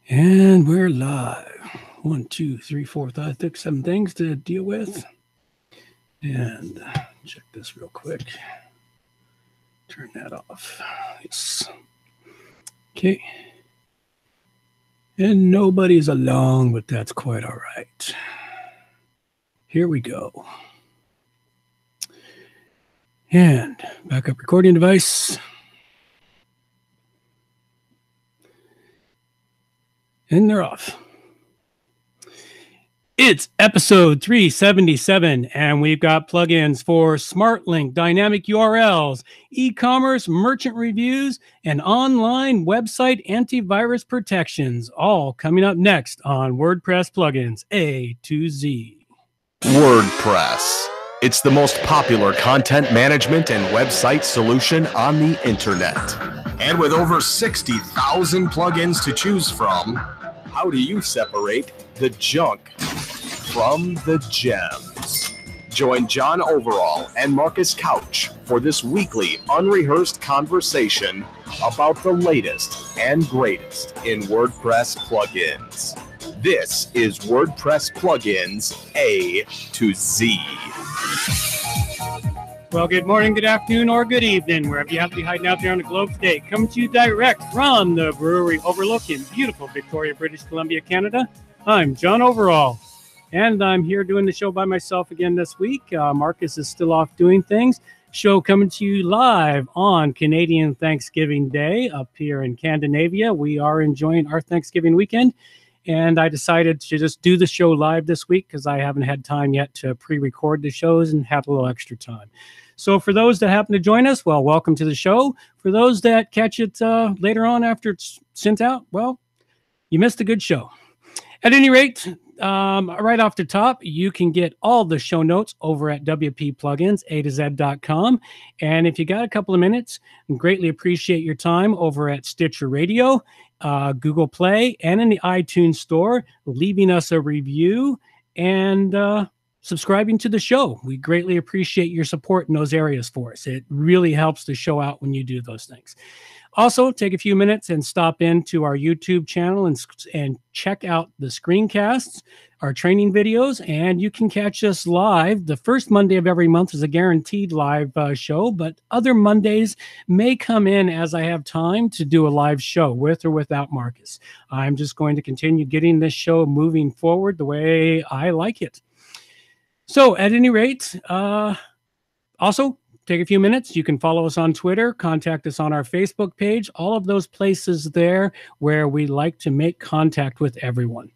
And we're live. 1, 2, 3, 4, 5, 6, 7 things to deal with. And check this real quick. Turn that off. Yes. Okay. And nobody's along, but that's quite all right. Here we go. And backup recording device. And they're off. It's episode 377, and we've got plugins for SmartLink, dynamic URLs, e-commerce merchant reviews, and online website antivirus protections, all coming up next on WordPress Plugins A to Z. WordPress. It's the most popular content management and website solution on the internet. And with over 60,000 plugins to choose from, how do you separate the junk from the gems? Join John Overall and Marcus Couch for this weekly unrehearsed conversation about the latest and greatest in WordPress plugins. This is WordPress Plugins A to Z. Well, good morning, good afternoon, or good evening, wherever you have to be hiding out there on the globe today. Coming to you direct from the brewery overlooking beautiful Victoria, British Columbia, Canada. I'm John Overall, and I'm here doing the show by myself again this week. Marcus is still off doing things. Show coming to you live on Canadian Thanksgiving Day up here in Scandinavia. We are enjoying our Thanksgiving weekend, and I decided to just do the show live this week because I haven't had time yet to pre-record the shows and have a little extra time. So for those that happen to join us, well, welcome to the show. For those that catch it later on after it's sent out, well, you missed a good show. At any rate, right off the top, you can get all the show notes over at wppluginsa2z.com. And if you got a couple of minutes, I greatly appreciate your time over at Stitcher Radio, Google Play, and in the iTunes Store, leaving us a review and subscribing to the show. We greatly appreciate your support in those areas for us. It really helps the show out when you do those things. Also, take a few minutes and stop into our YouTube channel and check out the screencasts, our training videos, and you can catch us live. The first Monday of every month is a guaranteed live show, but other Mondays may come in as I have time to do a live show with or without Marcus. I'm just going to continue getting this show moving forward the way I like it. So at any rate, also take a few minutes. You can follow us on Twitter, contact us on our Facebook page, all of those places there where we like to make contact with everyone.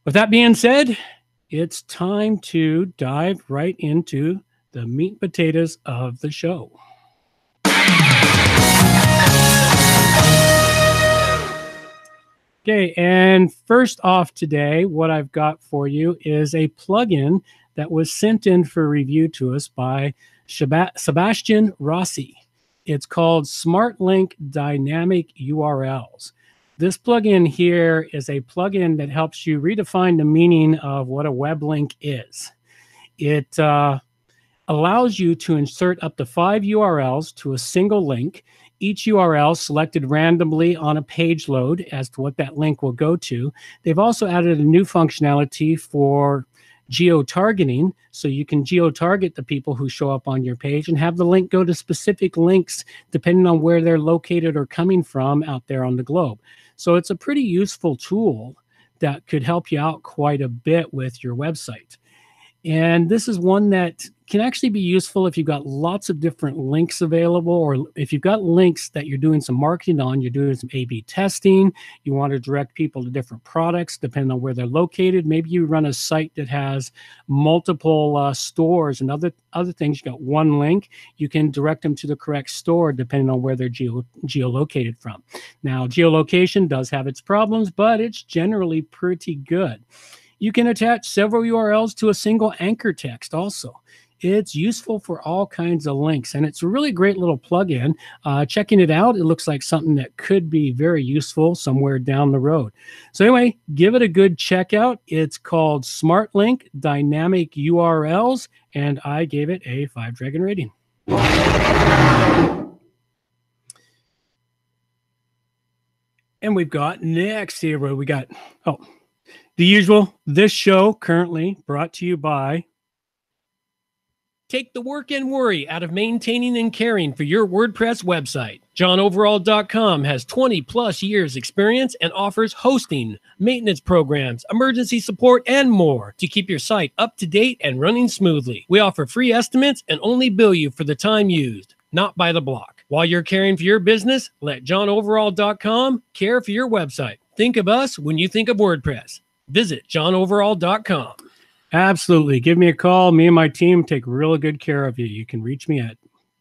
With that being said, it's time to dive right into the meat and potatoes of the show. Okay, and first off today, what I've got for you is a plugin that was sent in for review to us by Sebastian Rossi. It's called SmartLink Dynamic URLs. This plugin here is a plugin that helps you redefine the meaning of what a web link is. It allows you to insert up to 5 URLs to a single link, each URL selected randomly on a page load as to what that link will go to. They've also added a new functionality for geo-targeting, so you can geo-target the people who show up on your page and have the link go to specific links depending on where they're located or coming from out there on the globe. So it's a pretty useful tool that could help you out quite a bit with your website. And this is one that can actually be useful if you've got lots of different links available, or if you've got links that you're doing some marketing on, you're doing some A/B testing, you want to direct people to different products depending on where they're located. Maybe you run a site that has multiple stores and other things. You got one link, you can direct them to the correct store depending on where they're geolocated from. Now, geolocation does have its problems, but it's generally pretty good. You can attach several URLs to a single anchor text also. It's useful for all kinds of links, and it's a really great little plugin. Checking it out, it looks like something that could be very useful somewhere down the road. So anyway, give it a good check out. It's called SmartLink Dynamic URLs, and I gave it a 5-dragon rating. And we've got next here, what we got? Oh, the usual. This show currently brought to you by Take the work and worry out of maintaining and caring for your WordPress website. JohnOverall.com has 20 plus years experience and offers hosting, maintenance programs, emergency support, and more to keep your site up to date and running smoothly. We offer free estimates and only bill you for the time used, not by the block. While you're caring for your business, let JohnOverall.com care for your website. Think of us when you think of WordPress. Visit JohnOverall.com. Absolutely. Give me a call. Me and my team take really good care of you. You can reach me at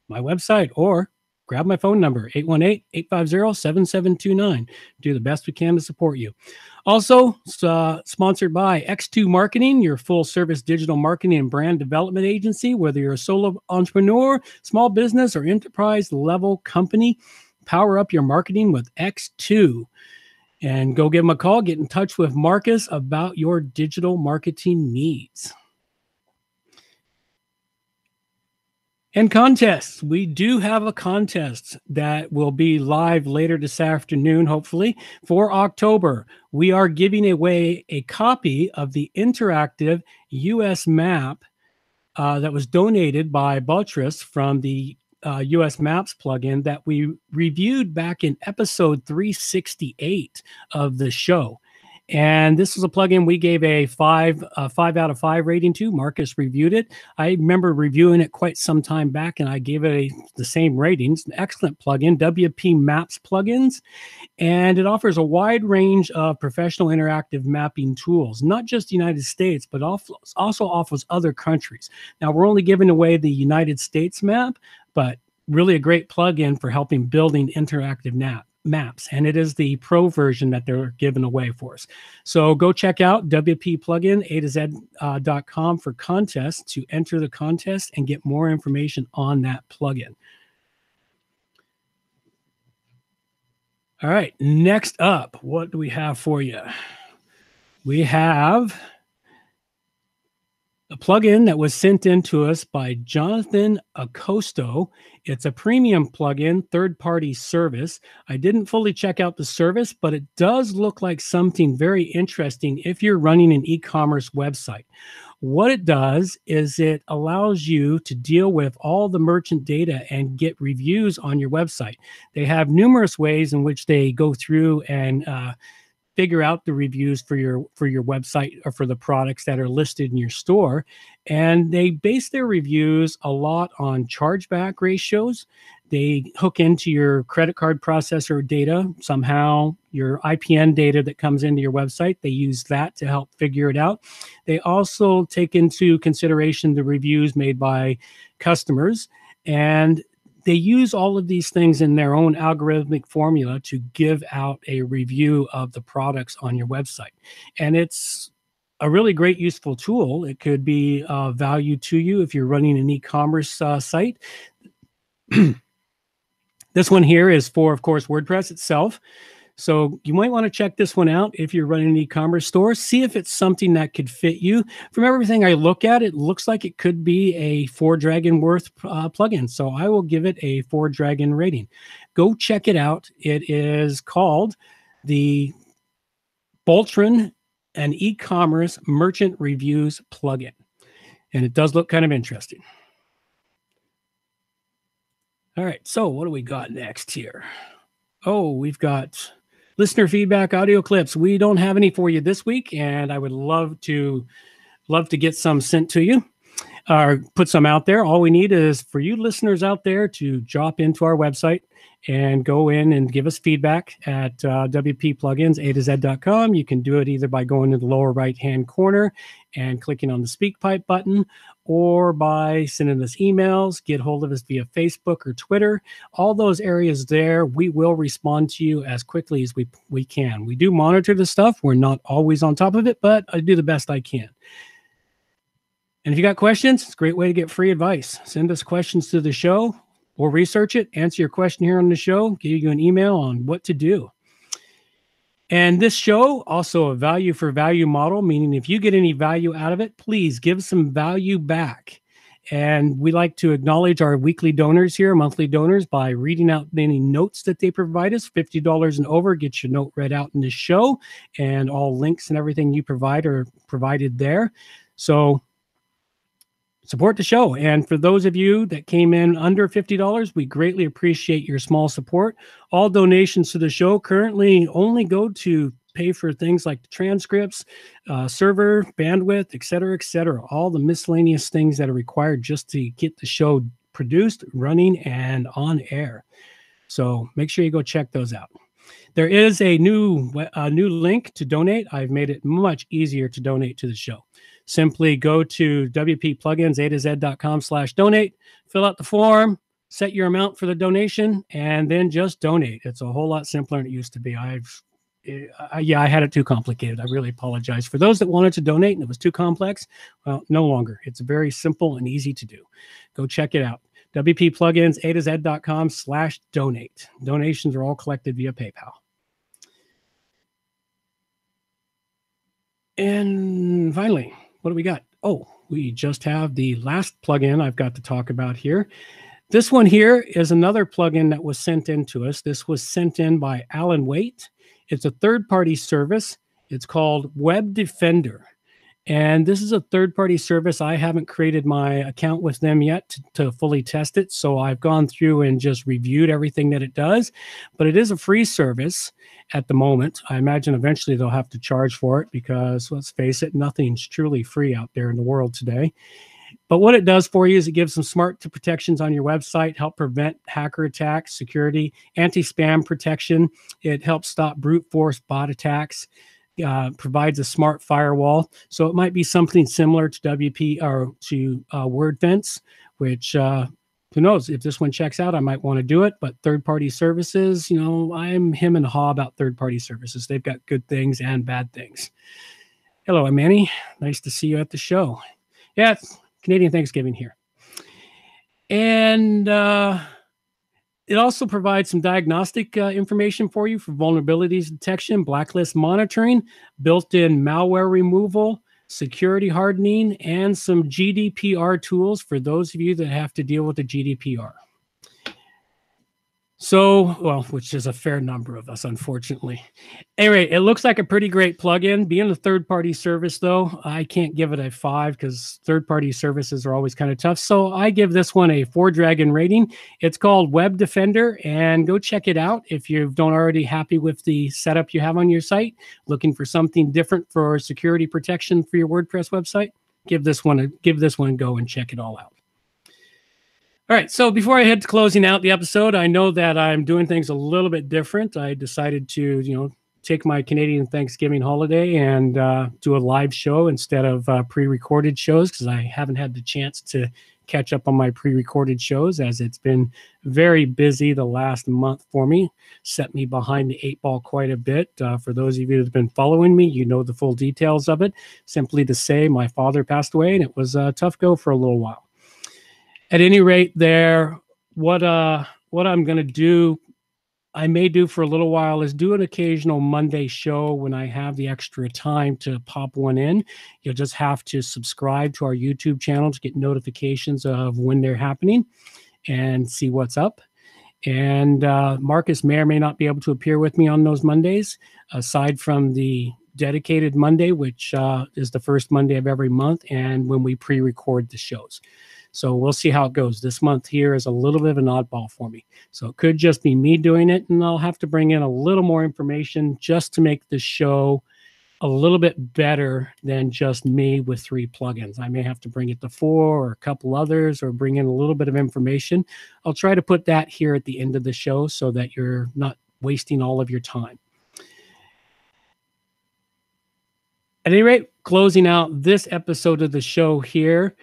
my website or grab my phone number, 818-850-7729. Do the best we can to support you. Also, sponsored by X2 Marketing, your full-service digital marketing and brand development agency. Whether you're a solo entrepreneur, small business, or enterprise-level company, power up your marketing with X2. And go give them a call. Get in touch with Marcus about your digital marketing needs. And contests. We do have a contest that will be live later this afternoon, hopefully, for October. We are giving away a copy of the interactive US map that was donated by Buttress from the US Maps plugin that we reviewed back in episode 368 of the show. And this was a plugin we gave a 5 out of 5 rating to. Marcus reviewed it. I remember reviewing it quite some time back, and I gave it the same ratings. An excellent plugin, WP Maps plugins. And it offers a wide range of professional interactive mapping tools, not just the United States, but also offers other countries. Now, we're only giving away the United States map, but really a great plugin for helping building interactive maps. And it is the pro version that they're giving away for us. So go check out WP Plugin, A2Z.com for contests to enter the contest and get more information on that plugin. All right, next up, what do we have for you? We have a plugin that was sent in to us by Jonathan Acosto. It's a premium plugin, third-party service. I didn't fully check out the service, but it does look like something very interesting if you're running an e-commerce website. What it does is it allows you to deal with all the merchant data and get reviews on your website. They have numerous ways in which they go through and figure out the reviews for your website or for the products that are listed in your store. And they base their reviews a lot on chargeback ratios. They hook into your credit card processor data, somehow your IPN data that comes into your website. They use that to help figure it out. They also take into consideration the reviews made by customers, and they use all of these things in their own algorithmic formula to give out a review of the products on your website. And it's a really great, useful tool. It could be of value to you if you're running an e-commerce site. This one here is for, of course, WordPress itself. So you might want to check this one out if you're running an e-commerce store. See if it's something that could fit you. From everything I look at, it looks like it could be a 4-dragon worth plugin. So I will give it a 4-dragon rating. Go check it out. It is called the Boltron, an e-commerce merchant reviews plugin. And it does look kind of interesting. All right, so what do we got next here? Oh, we've got listener feedback audio clips. We don't have any for you this week, and I would love to get some sent to you or put some out there. All we need is for you listeners out there to drop into our website and go in and give us feedback at WP Plugins, A2Z.com. You can do it either by going to the lower right-hand corner and clicking on the speak pipe button, or by sending us emails, get hold of us via Facebook or Twitter. All those areas there, we will respond to you as quickly as we can. We do monitor the stuff. We're not always on top of it, but I do the best I can. And if you got questions, it's a great way to get free advice. Send us questions to the show. We'll research it, answer your question here on the show, give you an email on what to do. And this show, also a value for value model, meaning if you get any value out of it, please give some value back. And we like to acknowledge our weekly donors here, monthly donors, by reading out any notes that they provide us. $50 and over gets your note read out in the show, and all links and everything you provide are provided there. So support the show. And for those of you that came in under $50, we greatly appreciate your small support. All donations to the show currently only go to pay for things like the transcripts, server, bandwidth, et cetera, all the miscellaneous things that are required just to get the show produced, running, and on air. So make sure you go check those out. There is a new link to donate. I've made it much easier to donate to the show. Simply go to wpplugins.com/donate, fill out the form, set your amount for the donation, and then just donate. It's a whole lot simpler than it used to be. I had it too complicated. I really apologize. For those that wanted to donate and it was too complex, well, no longer. It's very simple and easy to do. Go check it out. wpplugins.com/donate. Donations are all collected via PayPal. And finally, what do we got? Oh, we just have the last plugin I've got to talk about here. This one here is another plugin that was sent in to us. This was sent in by Alan Waite. It's a third-party service. It's called Web Defender. And this is a third-party service. I haven't created my account with them yet to fully test it. So I've gone through and just reviewed everything that it does. But it is a free service at the moment. I imagine eventually they'll have to charge for it because, let's face it, nothing's truly free out there in the world today. But what it does for you is it gives some smart protections on your website, help prevent hacker attacks, security, anti-spam protection. It helps stop brute force bot attacks. Provides a smart firewall. So it might be something similar to WP or to WordFence, which who knows, if this one checks out, I might want to do it. But third-party services, you know, I'm him and haw about third-party services. They've got good things and bad things. Hello, I'm Manny. Nice to see you at the show. Yeah, it's Canadian Thanksgiving here. And it also provides some diagnostic information for you for vulnerabilities detection, blacklist monitoring, built-in malware removal, security hardening, and some GDPR tools for those of you that have to deal with the GDPR. So, well, which is a fair number of us, unfortunately. Anyway, it looks like a pretty great plugin. Being a third-party service, though, I can't give it a 5 because third-party services are always kind of tough. So I give this one a 4-dragon rating. It's called Web Defender, and go check it out if you don't already happy with the setup you have on your site, looking for something different for security protection for your WordPress website. Give this one a go and check it all out. All right, so before I head to closing out the episode, I know that I'm doing things a little bit different. I decided to, take my Canadian Thanksgiving holiday and do a live show instead of pre-recorded shows because I haven't had the chance to catch up on my pre-recorded shows as it's been very busy the last month for me. Set me behind the 8 ball quite a bit. For those of you that have been following me, you know the full details of it. Simply to say, my father passed away and it was a tough go for a little while. At any rate, what I'm going to do, I may do for a little while, is do an occasional Monday show when I have the extra time to pop one in. You'll just have to subscribe to our YouTube channel to get notifications of when they're happening and see what's up. And Marcus may or may not be able to appear with me on those Mondays, aside from the dedicated Monday, which is the first Monday of every month, and when we pre-record the shows. So we'll see how it goes. This month here is a little bit of an oddball for me. So it could just be me doing it, and I'll have to bring in a little more information just to make the show a little bit better than just me with 3 plugins. I may have to bring it to 4 or a couple others or bring in a little bit of information. I'll try to put that here at the end of the show so that you're not wasting all of your time. At any rate, closing out this episode of the show here,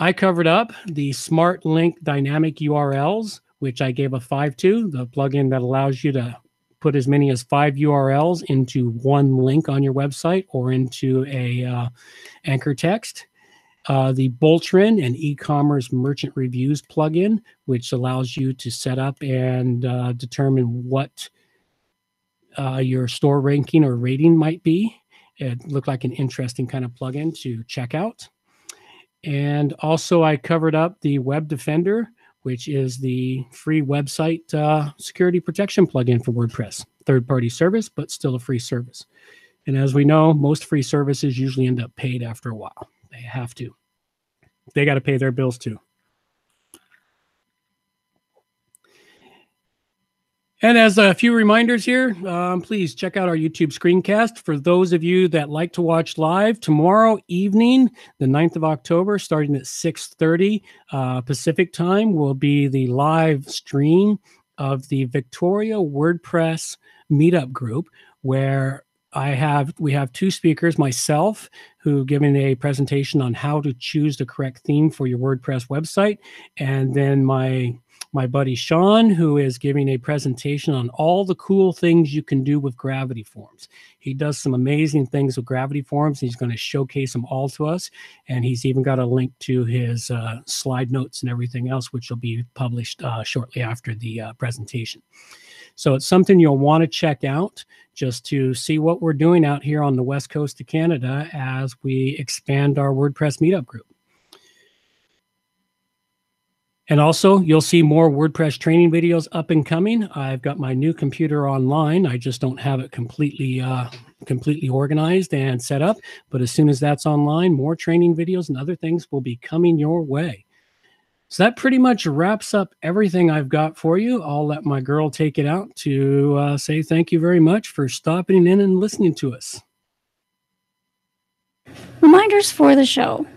I covered up the Smart Link Dynamic URLs, which I gave a 5 to, the plugin that allows you to put as many as 5 URLs into one link on your website or into a anchor text. The Boltron and e-commerce merchant reviews plugin, which allows you to set up and determine what your store ranking or rating might be. It looked like an interesting kind of plugin to check out. And also I covered up the Web Defender, which is the free website security protection plugin for WordPress. Third-party service, but still a free service. And as we know, most free services usually end up paid after a while. They have to. They got to pay their bills too. And as a few reminders here, please check out our YouTube screencast. For those of you that like to watch live, tomorrow evening, the 9th of October, starting at 6:30 Pacific time, will be the live stream of the Victoria WordPress meetup group, where we have two speakers, myself, who giving a presentation on how to choose the correct theme for your WordPress website, and then my buddy Sean, who is giving a presentation on all the cool things you can do with Gravity Forms. He does some amazing things with Gravity Forms. He's going to showcase them all to us, and he's even got a link to his slide notes and everything else, which will be published shortly after the presentation. So it's something you'll want to check out just to see what we're doing out here on the West Coast of Canada as we expand our WordPress meetup group. And also, you'll see more WordPress training videos up and coming. I've got my new computer online. I just don't have it completely organized and set up. But as soon as that's online, more training videos and other things will be coming your way. So that pretty much wraps up everything I've got for you. I'll let my girl take it out to say thank you very much for stopping in and listening to us. Reminders for the show.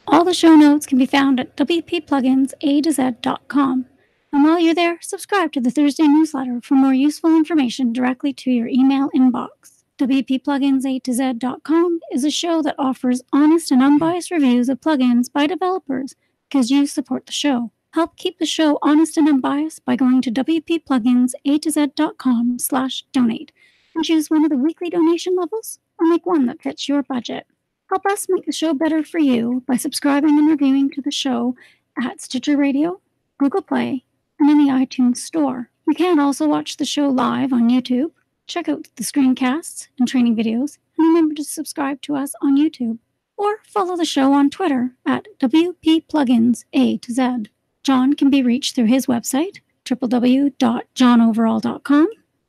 All the show notes can be found at wppluginsa2z.com. And while you're there, subscribe to the Thursday newsletter for more useful information directly to your email inbox. wppluginsa2z.com is a show that offers honest and unbiased reviews of plugins by developers because you support the show. Help keep the show honest and unbiased by going to wppluginsa2z.com/donate and choose one of the weekly donation levels or make one that fits your budget. Help us make the show better for you by subscribing and reviewing to the show at Stitcher Radio, Google Play, and in the iTunes Store. You can also watch the show live on YouTube, check out the screencasts and training videos, and remember to subscribe to us on YouTube. Or follow the show on Twitter at WPPluginsA2Z. John can be reached through his website, www.johnoverall.com,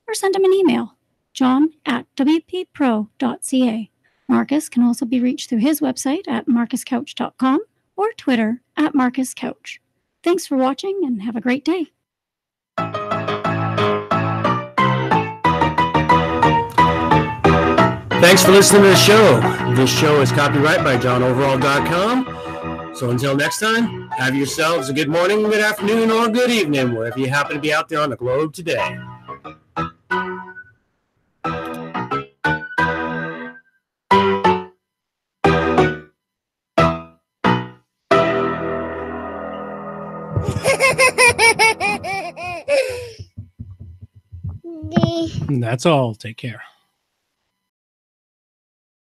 or send him an email, john@wppro.ca. Marcus can also be reached through his website at marcuscouch.com or Twitter at marcuscouch. Thanks for watching and have a great day. Thanks for listening to the show. This show is copyright by johnoverall.com. So until next time, have yourselves a good morning, good afternoon, or good evening, wherever you happen to be out there on the globe today. That's all. Take care.